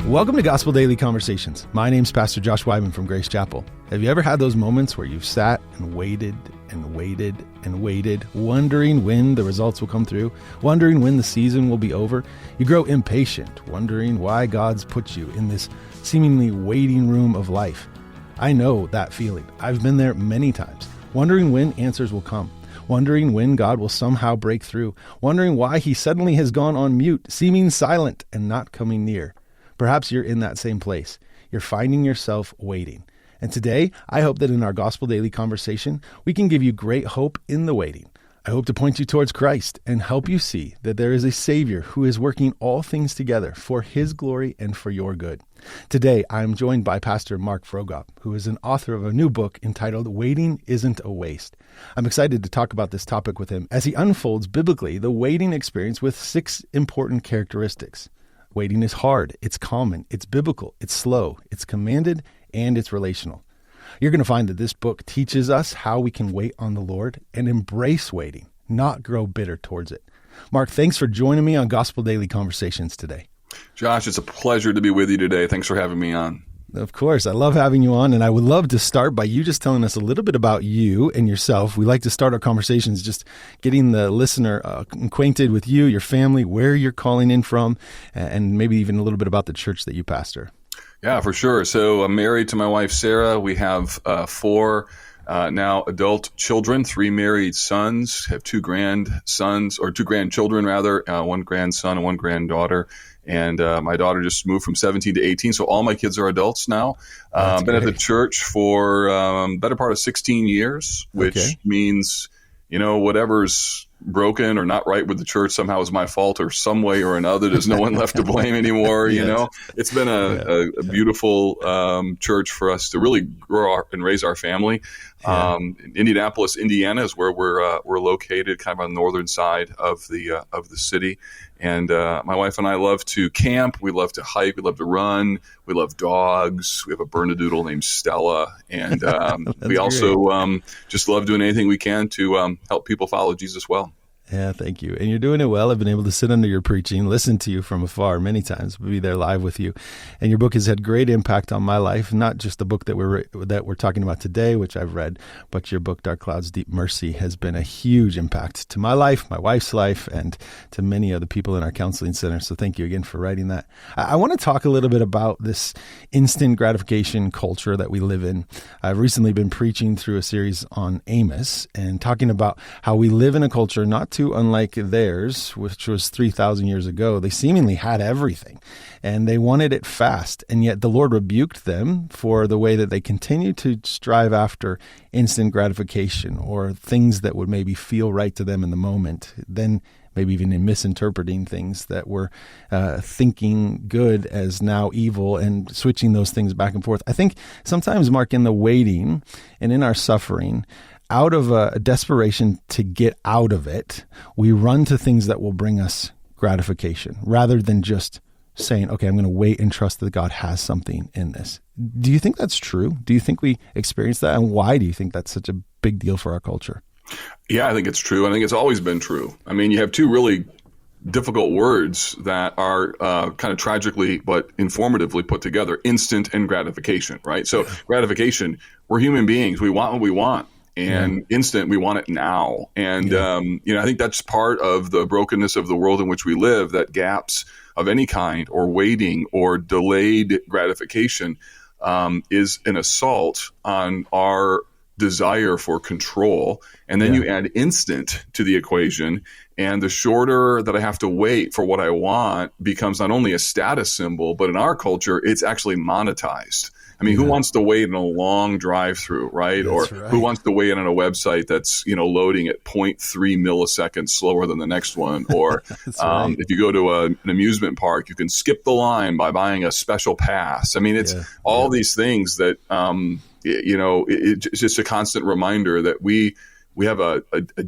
Welcome to Gospel Daily Conversations. My name's Pastor Josh Weidmann from Grace Chapel. Have you ever had those moments where you've sat and waited and waited and waited, wondering when the results will come through, wondering when the season will be over? You grow impatient, wondering why God's put you in this seemingly waiting room of life. I know that feeling. I've been there many times, wondering when answers will come, wondering when God will somehow break through, wondering why he suddenly has gone on mute, seeming silent and not coming near. Perhaps you're in that same place. You're finding yourself waiting. And today, I hope that in our Gospel Daily Conversation, we can give you great hope in the waiting. I hope to point you towards Christ and help you see that there is a Savior who is working all things together for his glory and for your good. Today, I'm joined by Pastor Mark Vroegop, who is an author of a new book entitled Waiting Isn't a Waste. I'm excited to talk about this topic with him as he unfolds biblically the waiting experience with 6 important characteristics. Waiting is hard, it's common, it's biblical, it's slow, it's commanded, and it's relational. You're going to find that this book teaches us how we can wait on the Lord and embrace waiting, not grow bitter towards it. Mark, thanks for joining me on Gospel Daily Conversations today. Josh, it's a pleasure to be with you today. Thanks for having me on. Of course. I love having you on, and I would love to start by you just telling us a little bit about you and yourself. We like to start our conversations just getting the listener acquainted with you, your family, where you're calling in from, and maybe even a little bit about the church that you pastor. Yeah, for sure. So I'm married to my wife, Sarah. We have 4 now adult children, 3 married sons, have 2 grandsons, or 2 grandchildren rather, 1 grandson and 1 granddaughter. And my daughter just moved from 17 to 18, so all my kids are adults now. Been at the church for better part of 16 years, which means, whatever's broken or not right with the church somehow is my fault or some way or another. There's no one left to blame anymore. It's been a beautiful church for us to really grow and raise our family. Indianapolis, Indiana is where we're located, kind of on the northern side of the city. And my wife and I love to camp. We love to hike. We love to run. We love dogs. We have a Bernedoodle named Stella. And we also just love doing anything we can to help people follow Jesus well. Yeah, thank you. And you're doing it well. I've been able to sit under your preaching, listen to you from afar many times, be there live with you. And your book has had great impact on my life, not just the book that we're talking about today, which I've read, but your book, Dark Clouds, Deep Mercy, has been a huge impact to my life, my wife's life, and to many other people in our counseling center. So thank you again for writing that. I want to talk a little bit about this instant gratification culture that we live in. I've recently been preaching through a series on Amos and talking about how we live in a culture not too unlike theirs, which was 3,000 years ago. They seemingly had everything and they wanted it fast. And yet the Lord rebuked them for the way that they continued to strive after instant gratification or things that would maybe feel right to them in the moment. Then maybe even in misinterpreting things that were thinking good as now evil and switching those things back and forth. I think sometimes, Mark, in the waiting and in our suffering, out of a desperation to get out of it, we run to things that will bring us gratification rather than just saying, okay, I'm going to wait and trust that God has something in this. Do you think that's true? Do you think we experience that? And why do you think that's such a big deal for our culture? Yeah, I think it's true. I think it's always been true. I mean, you have 2 really difficult words that are kind of tragically but informatively put together, instant and gratification, right? So gratification, we're human beings. We want what we want. And instant, we want it now. And, I think that's part of the brokenness of the world in which we live, that gaps of any kind or waiting or delayed gratification is an assault on our desire for control. And then you add instant to the equation. And the shorter that I have to wait for what I want becomes not only a status symbol, but in our culture, it's actually monetized. I mean, who wants to wait in a long drive-through, right? Who wants to wait on a website that's, loading at 0.3 milliseconds slower than the next one? Or if you go to an amusement park, you can skip the line by buying a special pass. I mean, it's all these things that, it's just a constant reminder that we have a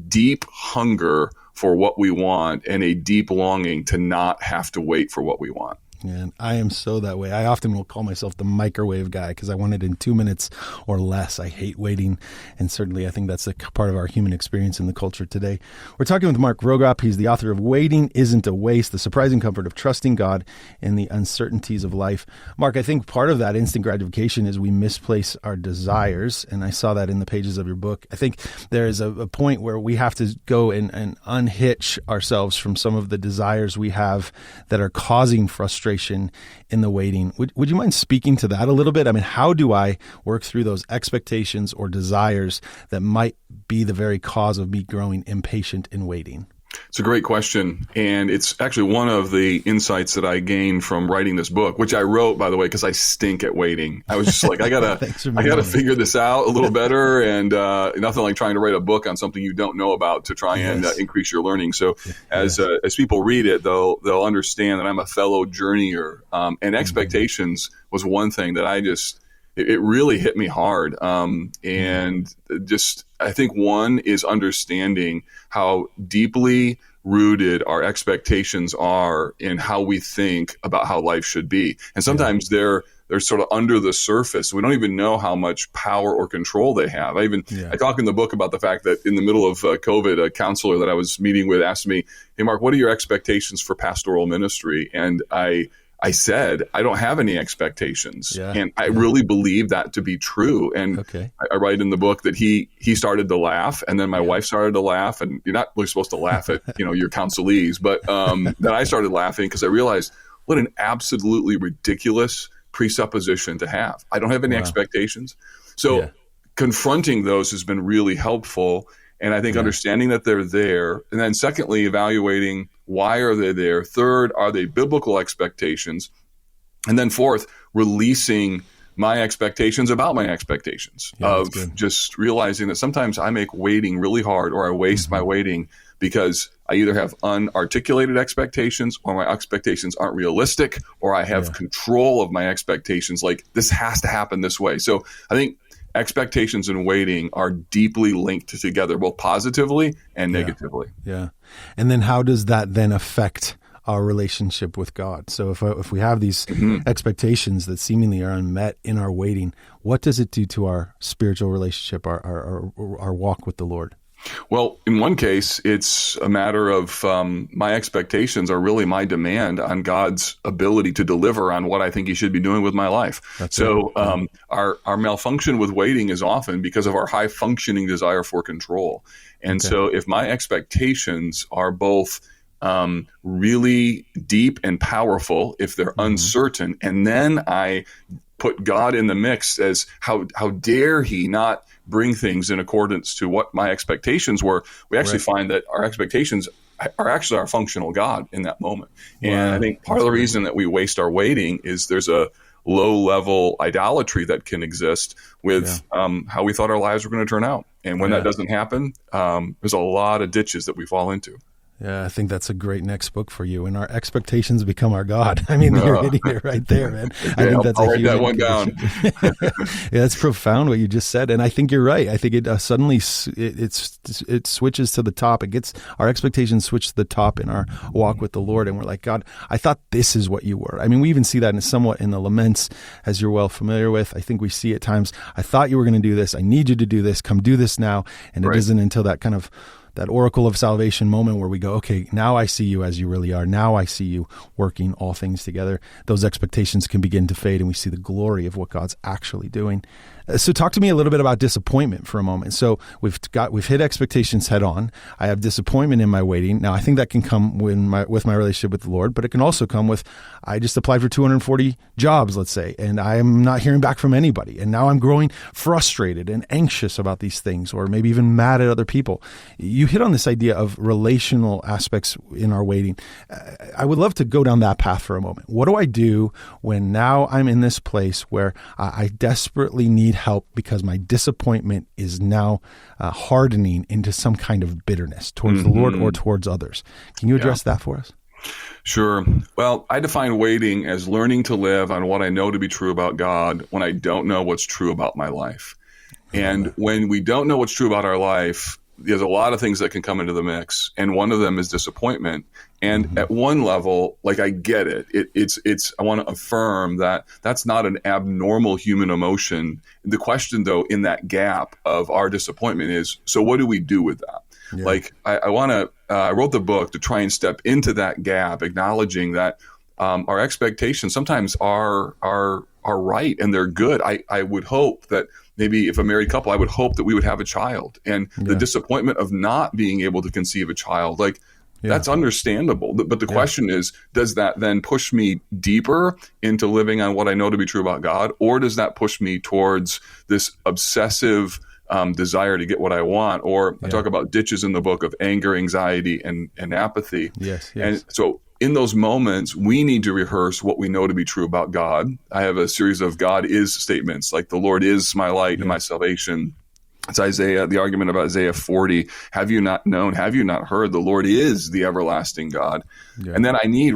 deep hunger for what we want and a deep longing to not have to wait for what we want. And I am so that way. I often will call myself the microwave guy because I want it in 2 minutes or less. I hate waiting. And certainly I think that's a part of our human experience in the culture today. We're talking with Mark Vroegop. He's the author of Waiting Isn't a Waste, The Surprising Comfort of Trusting God in the Uncertainties of Life. Mark, I think part of that instant gratification is we misplace our desires. And I saw that in the pages of your book. I think there is a point where we have to go and unhitch ourselves from some of the desires we have that are causing frustration in the waiting. Would you mind speaking to that a little bit? I mean, how do I work through those expectations or desires that might be the very cause of me growing impatient in waiting? It's a great question. And it's actually one of the insights that I gained from writing this book, which I wrote, by the way, because I stink at waiting. I was just like, I gotta figure this out a little better. And nothing like trying to write a book on something you don't know about to try and increase your learning. So as people read it, they'll understand that I'm a fellow journeyer. And expectations was one thing that it really hit me hard. And just, I think one is understanding how deeply rooted our expectations are in how we think about how life should be. And sometimes they're sort of under the surface. We don't even know how much power or control they have. I talk in the book about the fact that in the middle of COVID, a counselor that I was meeting with asked me, "Hey, Mark, what are your expectations for pastoral ministry?" And I said, I don't have any expectations. And I really believe that to be true. And I write in the book that he started to laugh, and then my wife started to laugh. And you're not really supposed to laugh at, your counselees, but that I started laughing because I realized what an absolutely ridiculous presupposition to have. I don't have any expectations. So confronting those has been really helpful. And I think understanding that they're there. And then secondly, evaluating why are they there? Third, are they biblical expectations? And then fourth, releasing my expectations about my expectations of just realizing that sometimes I make waiting really hard, or I waste my waiting because I either have unarticulated expectations, or my expectations aren't realistic, or I have control of my expectations. Like, this has to happen this way. So I think expectations and waiting are deeply linked together, both positively and negatively. Yeah. And then how does that then affect our relationship with God? So if we have these expectations that seemingly are unmet in our waiting, what does it do to our spiritual relationship, our walk with the Lord? Well, in one case, it's a matter of my expectations are really my demand on God's ability to deliver on what I think he should be doing with my life. Our malfunction with waiting is often because of our high functioning desire for control. And so if my expectations are both really deep and powerful, if they're uncertain, and then I put God in the mix as how dare he not bring things in accordance to what my expectations were, we actually find that our expectations are actually our functional God in that moment. And I think part of the reason that we waste our waiting is there's a low-level idolatry that can exist with how we thought our lives were going to turn out. And when that doesn't happen, there's a lot of ditches that we fall into. Yeah, I think that's a great next book for you. And our expectations become our God. I mean, you're hitting it right there, man. I think that's I'll write that one down. Yeah, that's profound what you just said. And I think you're right. I think it suddenly it switches to the top. Our expectations switch to the top in our walk with the Lord. And we're like, God, I thought this is what you were. I mean, we even see that somewhat in the laments, as you're well familiar with. I think we see at times, I thought you were going to do this. I need you to do this. Come do this now. And it isn't until that kind of that oracle of salvation moment where we go, okay, now I see you as you really are. Now I see you working all things together. Those expectations can begin to fade, and we see the glory of what God's actually doing. So talk to me a little bit about disappointment for a moment. So we've hit expectations head on. I have disappointment in my waiting. Now I think that can come with my relationship with the Lord, but it can also come with, I just applied for 240 jobs, let's say, and I am not hearing back from anybody. And now I'm growing frustrated and anxious about these things, or maybe even mad at other people. You hit on this idea of relational aspects in our waiting. I would love to go down that path for a moment. What do I do when now I'm in this place where I desperately need help because my disappointment is now hardening into some kind of bitterness towards the Lord or towards others? Can you address that for us? Sure. Well, I define waiting as learning to live on what I know to be true about God when I don't know what's true about my life. And when we don't know what's true about our life, there's a lot of things that can come into the mix, and one of them is disappointment. And at one level, like, I get it. It's I want to affirm that that's not an abnormal human emotion. The question, though, in that gap of our disappointment is, so what do we do with that? Yeah. Like, I want to. I wrote the book to try and step into that gap, acknowledging that our expectations sometimes are right and they're good. I would hope that maybe if a married couple, I would hope that we would have a child, and the disappointment of not being able to conceive a child, like, that's understandable. But the question is, does that then push me deeper into living on what I know to be true about God? Or does that push me towards this obsessive desire to get what I want? Or I talk about ditches in the book of anger, anxiety, and apathy. Yes. And so in those moments, we need to rehearse what we know to be true about God. I have a series of God is statements, like, the Lord is my light and my salvation. It's the argument about Isaiah 40. Have you not known? Have you not heard? The Lord is the everlasting God. Yeah. And then I need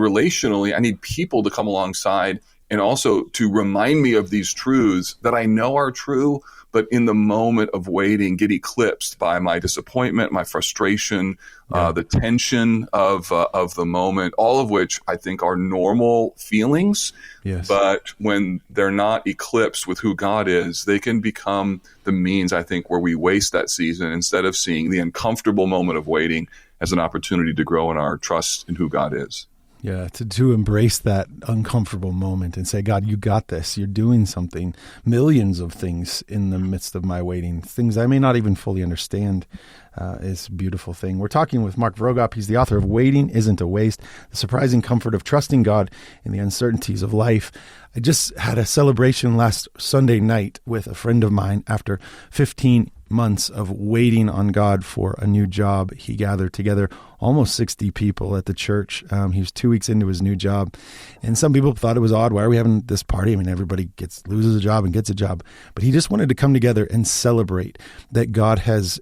people to come alongside and also to remind me of these truths that I know are true, but in the moment of waiting, get eclipsed by my disappointment, my frustration, the tension of the moment, all of which I think are normal feelings. Yes. But when they're not eclipsed with who God is, they can become the means, I think, where we waste that season instead of seeing the uncomfortable moment of waiting as an opportunity to grow in our trust in who God is. Yeah, to embrace that uncomfortable moment and say, God, you got this. You're doing something, millions of things in the midst of my waiting, things I may not even fully understand, is a beautiful thing. We're talking with Mark Vroegop. He's the author of Waiting Isn't a Waste, The Surprising Comfort of Trusting God in the Uncertainties of Life. I just had a celebration last Sunday night with a friend of mine. After 15 months of waiting on God for a new job, he gathered together almost 60 people at the church. He was 2 weeks into his new job. And some people thought it was odd. Why are we having this party? I mean, everybody loses a job and gets a job. But he just wanted to come together and celebrate that God has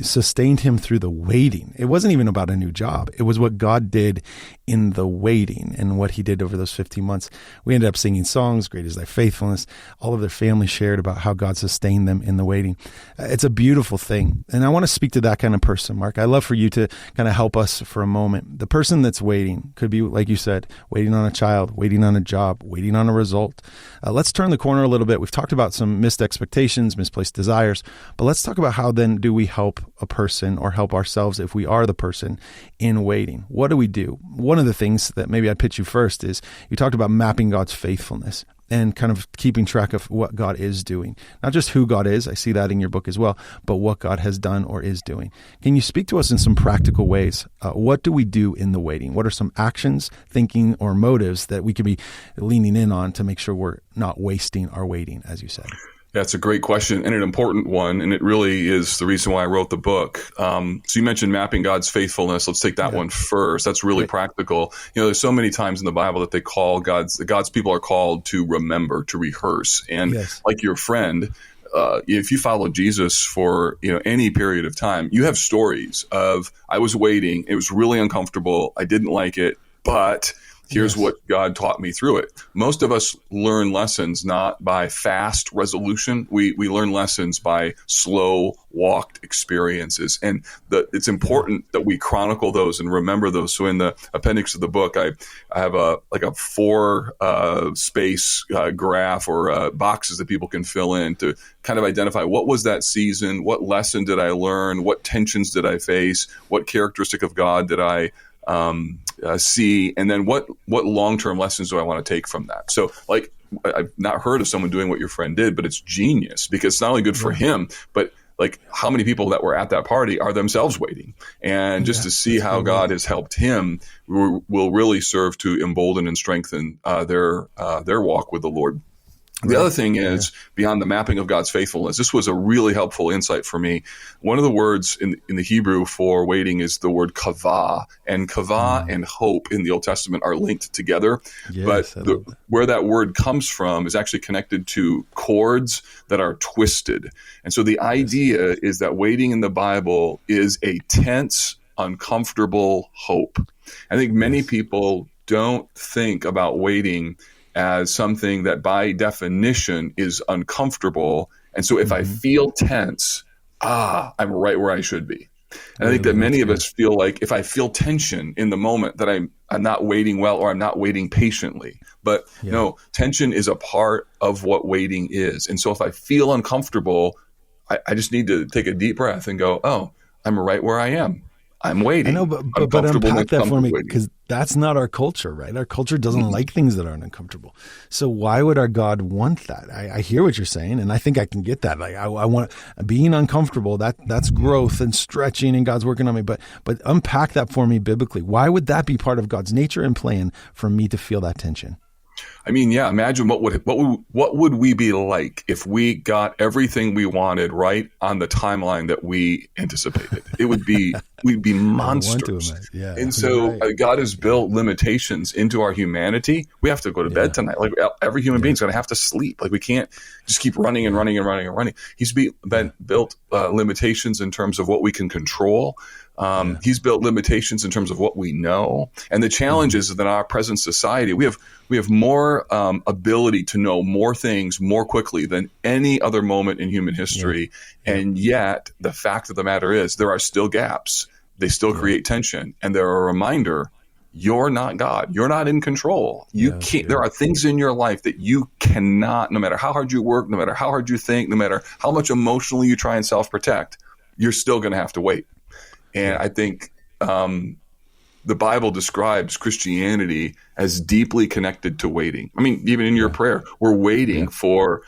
sustained him through the waiting. It wasn't even about a new job. It was what God did in the waiting and what he did over those 15 months. We ended up singing songs, Great is Thy Faithfulness. All of their family shared about how God sustained them in the waiting. It's a beautiful thing. And I want to speak to that kind of person, Mark. I'd love for you to kind of help us for a moment. The person that's waiting could be, like you said, waiting on a child, waiting on a job, waiting on a result. Let's turn the corner a little bit. We've talked about some missed expectations, misplaced desires, but let's talk about how then do we help a person or help ourselves if we are the person in waiting? What do we do? One of the things that maybe I'd pitch you first is you talked about mapping God's faithfulness and kind of keeping track of what God is doing. Not just who God is, I see that in your book as well, but what God has done or is doing. Can you speak to us in some practical ways? What do we do in the waiting? What are some actions, thinking, or motives that we could be leaning in on to make sure we're not wasting our waiting, as you said? That's a great question and an important one, and it really is the reason why I wrote the book. So you mentioned mapping God's faithfulness. Let's take that one first. That's really practical. You know, there's so many times in the Bible that God's people are called to remember, to rehearse, and like your friend. If you follow Jesus for any period of time, you have stories of, I was waiting, it was really uncomfortable, I didn't like it, but here's what God taught me through it. Most of us learn lessons not by fast resolution. We learn lessons by slow walked experiences. And it's important that we chronicle those and remember those. So in the appendix of the book, I have a 4 space graph or boxes that people can fill in to kind of identify what was that season, what lesson did I learn, what tensions did I face, what characteristic of God did I see, and then what long-term lessons do I want to take from that? So, like, I've not heard of someone doing what your friend did, but it's genius because it's not only good for him, but like how many people that were at that party are themselves waiting, and just to see how God has helped him will really serve to embolden and strengthen their walk with the Lord. The other thing is, beyond the mapping of God's faithfulness, this was a really helpful insight for me. One of the words in the Hebrew for waiting is the word kavah, and kavah and hope in the Old Testament are linked together. Yes, but where that word comes from is actually connected to chords that are twisted. And so the idea is that waiting in the Bible is a tense, uncomfortable hope. I think many people don't think about waiting as something that by definition is uncomfortable. And so if I feel tense, I'm right where I should be. And I think Really, that many that's of good. us feel like if I feel tension in the moment that I'm not waiting well, or I'm not waiting patiently. But Yeah. no, tension is a part of what waiting is. And so if I feel uncomfortable, I just need to take a deep breath and go, oh, I'm right where I am. I'm I know, waiting. but Uncomfortableness unpack that comes for with me, waiting. because that's not our culture, right? Our culture doesn't Mm-mm. like things that aren't uncomfortable. So why would our God want that? I hear what you're saying, and I think I can get that. Like I want being uncomfortable. That's growth and stretching, and God's working on me. But unpack that for me biblically. Why would that be part of God's nature and plan for me to feel that tension? I mean, yeah, imagine what would we be like if we got everything we wanted right on the timeline that we anticipated? We'd be I don't want to monsters. imagine. Yeah, And you're so right. God has built limitations into our humanity. We have to go to Yeah, bed tonight. Like every human yeah, being's going to have to sleep. Like we can't just keep running and yeah, running and running and running. yeah, Built limitations in terms of what we can control. yeah. He's built limitations in terms of what we know. And the challenge is that in our present society, we have more ability to know more things more quickly than any other moment in human history. Yeah. And yet, the fact of the matter is, there are still gaps. They still Yeah. create tension. And they're a reminder, you're not God. You're not in control. You Yeah, that's can't. good. There are things in your life that you cannot, no matter how hard you work, no matter how hard you think, no matter how much emotionally you try and self-protect, you're still going to have to wait. And Yeah. I think the Bible describes Christianity as deeply connected to waiting. I mean, even in your prayer, we're waiting Yeah. for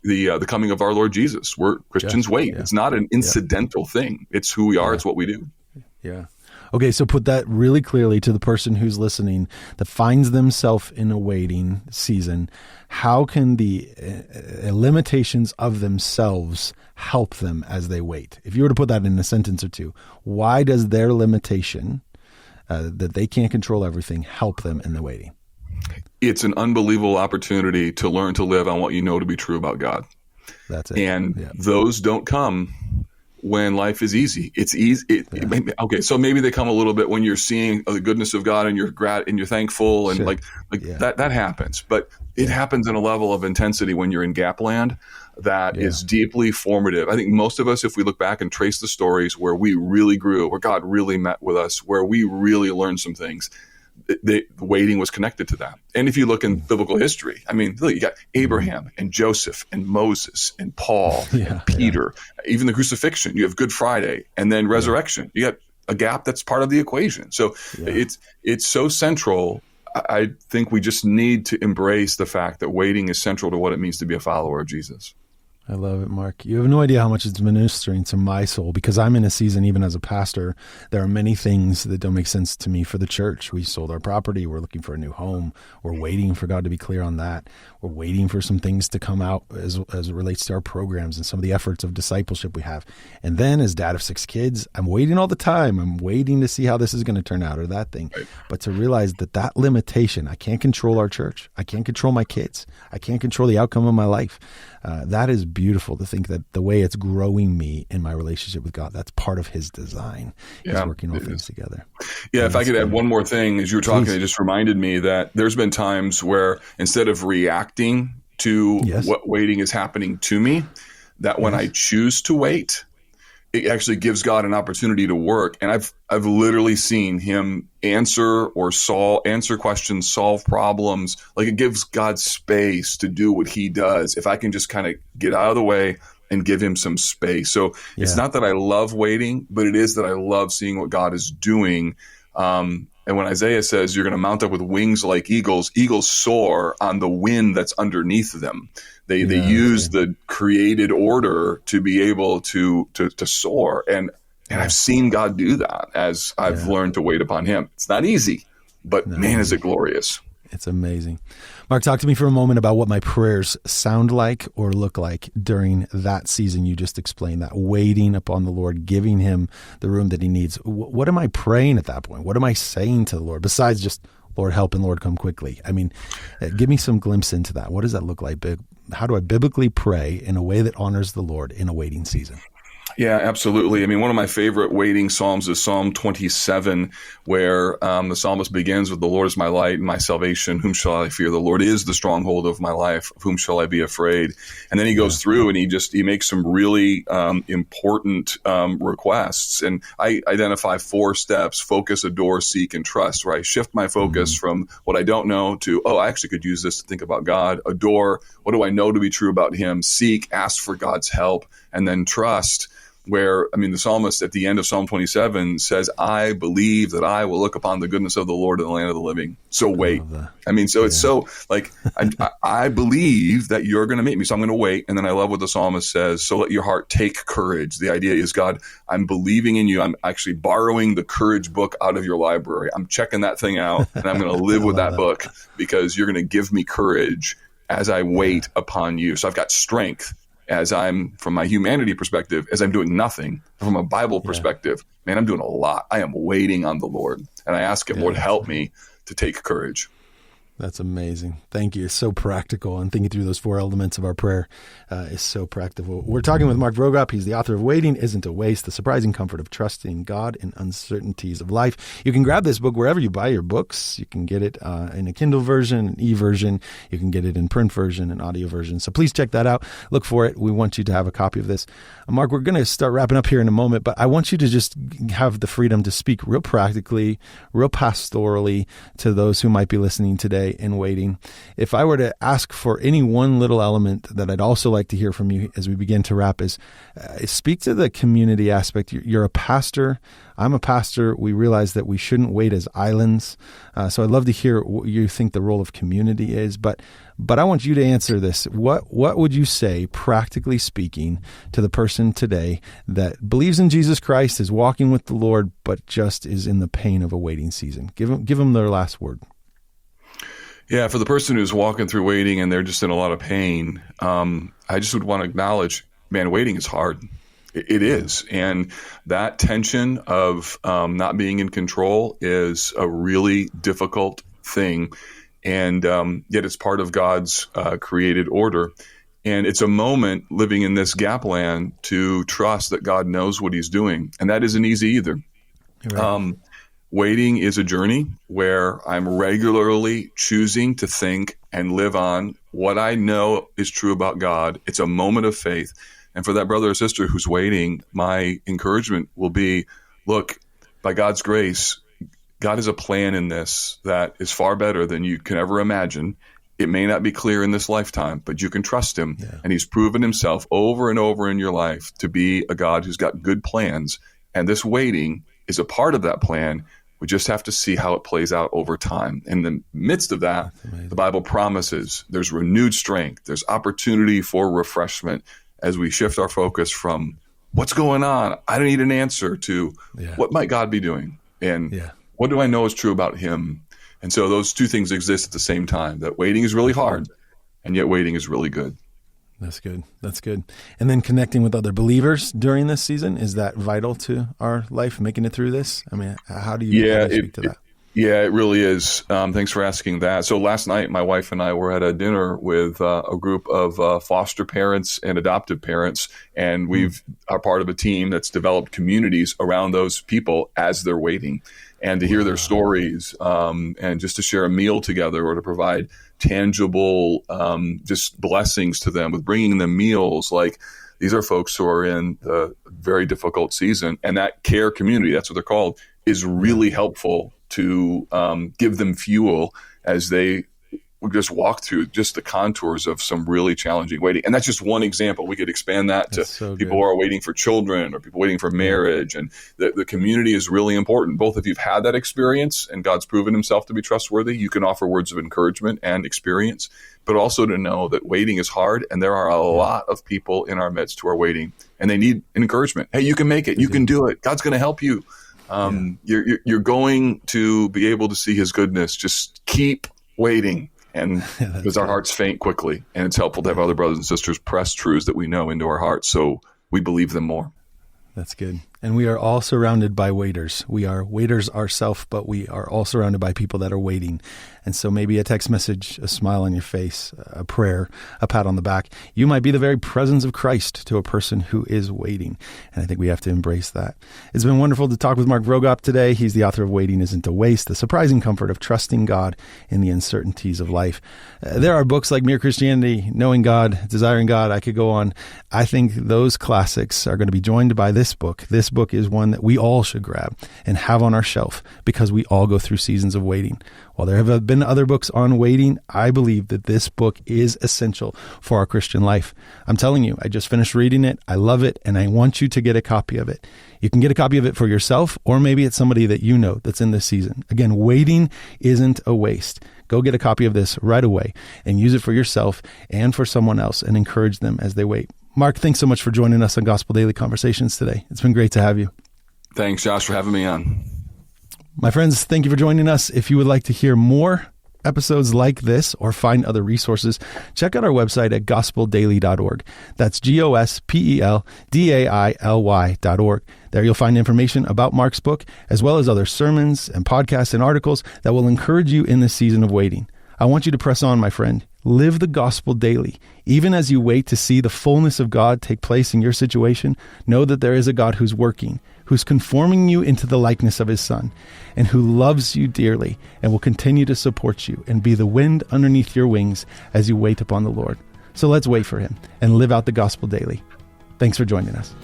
Yeah. the coming of our Lord Jesus. Christians wait. Yeah. It's not an Yeah. incidental thing. It's who we are. Yeah. It's what we do. Yeah. Okay, so put that really clearly to the person who's listening that finds themselves in a waiting season. How can the limitations of themselves help them as they wait? If you were to put that in a sentence or two, why does their limitation that they can't control everything help them in the waiting? It's an unbelievable opportunity to learn to live on what you know to be true about God. That's it. And Yeah. those don't come when life is easy. It's easy. Okay, so maybe they come a little bit when you're seeing the goodness of God and you're thankful, and Sure. like Yeah. that happens. But it happens in a level of intensity when you're in gap land that is deeply formative. I think most of us, if we look back and trace the stories where we really grew, where God really met with us, where we really learned some things, the waiting was connected to that. And if you look in biblical history, I mean, look, you got Abraham and Joseph and Moses and Paul and Peter, even the crucifixion. You have Good Friday and then resurrection. You got a gap that's part of the equation. So it's so central. I think we just need to embrace the fact that waiting is central to what it means to be a follower of Jesus. I love it, Mark. You have no idea how much it's ministering to my soul, because I'm in a season, even as a pastor, there are many things that don't make sense to me for the church. We sold our property. We're looking for a new home. We're waiting for God to be clear on that. We're waiting for some things to come out as it relates to our programs and some of the efforts of discipleship we have. And then as dad of 6 kids, I'm waiting all the time. I'm waiting to see how this is going to turn out or that thing. Right. But to realize that limitation, I can't control our church. I can't control my kids. I can't control the outcome of my life. That is beautiful to think that the way it's growing me in my relationship with God, that's part of his design. He's working all things together. Yeah, And if I could add one more thing, as you were talking, Please. it just reminded me that there's been times where instead of reacting to what waiting is happening to me, that when I choose to wait, it actually gives God an opportunity to work. And I've literally seen him answer questions, solve problems. Like, it gives God space to do what he does if I can just kind of get out of the way and give him some space. So it's not that I love waiting, but it is that I love seeing what God is doing. And when Isaiah says you're going to mount up with wings like eagles, eagles soar on the wind that's underneath them. They use the created order to be able to soar. And I've seen God do that as I've learned to wait upon him. It's not easy, but man, is it glorious. It's amazing. Mark, talk to me for a moment about what my prayers sound like or look like during that season you just explained, that waiting upon the Lord, giving him the room that he needs. What am I praying at that point? What am I saying to the Lord besides just, Lord, help and Lord, come quickly? I mean, give me some glimpse into that. What does that look like? How do I biblically pray in a way that honors the Lord in a waiting season? Yeah, absolutely. I mean, one of my favorite waiting psalms is Psalm 27, where the psalmist begins with, "The Lord is my light and my salvation. Whom shall I fear? The Lord is the stronghold of my life. Of whom shall I be afraid?" And then he goes through and he makes some really important requests. And I identify 4 steps: focus, adore, seek, and trust, where I shift my focus from what I don't know to, oh, I actually could use this to think about God. Adore, what do I know to be true about him? Seek, ask for God's help. And then trust, where, I mean, the psalmist at the end of Psalm 27 says, "I believe that I will look upon the goodness of the Lord in the land of the living. So wait." I mean, so it's so like, I believe that you're going to meet me, so I'm going to wait. And then I love what the psalmist says, "So let your heart take courage." The idea is, God, I'm believing in you. I'm actually borrowing the courage book out of your library. I'm checking that thing out, and I'm going to live with that book, because you're going to give me courage as I wait upon you. So I've got strength as I'm, from my humanity perspective, as I'm doing nothing. From a Bible perspective, man, I'm doing a lot. I am waiting on the Lord, and I ask him, Lord, help me to take courage. That's amazing. Thank you. It's so practical, and thinking through those 4 elements of our prayer is so practical. We're talking with Mark Vroegop. He's the author of Waiting Isn't a Waste, The Surprising Comfort of Trusting God in Uncertainties of Life. You can grab this book wherever you buy your books. You can get it in a Kindle version, an e-version. You can get it in print version, an audio version. So please check that out. Look for it. We want you to have a copy of this. Mark, we're going to start wrapping up here in a moment, but I want you to just have the freedom to speak real practically, real pastorally to those who might be listening today in waiting. If I were to ask for any one little element that I'd also like to hear from you as we begin to wrap is speak to the community aspect. You're a pastor. I'm a pastor. We realize that we shouldn't wait as islands. So I'd love to hear what you think the role of community is. But I want you to answer this. What would you say, practically speaking, to the person today that believes in Jesus Christ, is walking with the Lord, but just is in the pain of a waiting season? Give them their last word. Yeah, for the person who's walking through waiting and they're just in a lot of pain, I just would want to acknowledge, man, waiting is hard. It is. And that tension of not being in control is a really difficult thing. And yet it's part of God's created order. And it's a moment living in this gap land to trust that God knows what he's doing. And that isn't easy either. Right. Waiting is a journey where I'm regularly choosing to think and live on what I know is true about God. It's a moment of faith. And for that brother or sister who's waiting, my encouragement will be, look, by God's grace, God has a plan in this that is far better than you can ever imagine. It may not be clear in this lifetime, but you can trust him. Yeah. And he's proven himself over and over in your life to be a God who's got good plans. And this waiting is a part of that plan. We just have to see how it plays out over time. In the midst of that, the Bible promises there's renewed strength. There's opportunity for refreshment as we shift our focus from what's going on, I don't need an answer, to what might God be doing? And what do I know is true about him? And so those two things exist at the same time, that waiting is really hard, and yet waiting is really good. That's good. That's good. And then connecting with other believers during this season, is that vital to our life, making it through this? I mean, how do you speak to that? It really is. Thanks for asking that. So last night, my wife and I were at a dinner with a group of foster parents and adoptive parents, and we are part of a team that's developed communities around those people as they're waiting. And to hear their stories, and just to share a meal together, or to provide tangible just blessings to them with bringing them meals. Like, these are folks who are in a very difficult season, and that care community, that's what they're called, is really helpful to give them fuel as they just walk through just the contours of some really challenging waiting. And that's just one example. We could expand that to people who are waiting for children, or people waiting for marriage. And the community is really important. Both if you've had that experience and God's proven himself to be trustworthy, you can offer words of encouragement and experience, but also to know that waiting is hard, and there are a lot of people in our midst who are waiting, and they need encouragement. Hey, you can make it. You can do it. God's going to help you. You're going to be able to see his goodness. Just keep waiting. And because our hearts faint quickly, and it's helpful to have other brothers and sisters press truths that we know into our hearts, so we believe them more. That's good. And we are all surrounded by waiters. We are waiters ourselves, but we are all surrounded by people that are waiting. And so maybe a text message, a smile on your face, a prayer, a pat on the back. You might be the very presence of Christ to a person who is waiting. And I think we have to embrace that. It's been wonderful to talk with Mark Vroegop today. He's the author of Waiting Isn't a Waste, the surprising comfort of trusting God in the uncertainties of life. There are books like Mere Christianity, Knowing God, Desiring God. I could go on. I think those classics are going to be joined by this book. This book is one that we all should grab and have on our shelf because we all go through seasons of waiting. While there have been other books on waiting, I believe that this book is essential for our Christian life. I'm telling you, I just finished reading it. I love it, and I want you to get a copy of it. You can get a copy of it for yourself, or maybe it's somebody that you know that's in this season. Again, waiting isn't a waste. Go get a copy of this right away and use it for yourself and for someone else and encourage them as they wait. Mark, thanks so much for joining us on Gospel Daily Conversations today. It's been great to have you. Thanks, Josh, for having me on. My friends, thank you for joining us. If you would like to hear more episodes like this or find other resources, check out our website at gospeldaily.org. That's GOSPELDAILY.org. There you'll find information about Mark's book, as well as other sermons and podcasts and articles that will encourage you in this season of waiting. I want you to press on, my friend. Live the gospel daily. Even as you wait to see the fullness of God take place in your situation, know that there is a God who's working, who's conforming you into the likeness of his Son, and who loves you dearly and will continue to support you and be the wind underneath your wings as you wait upon the Lord. So let's wait for him and live out the gospel daily. Thanks for joining us.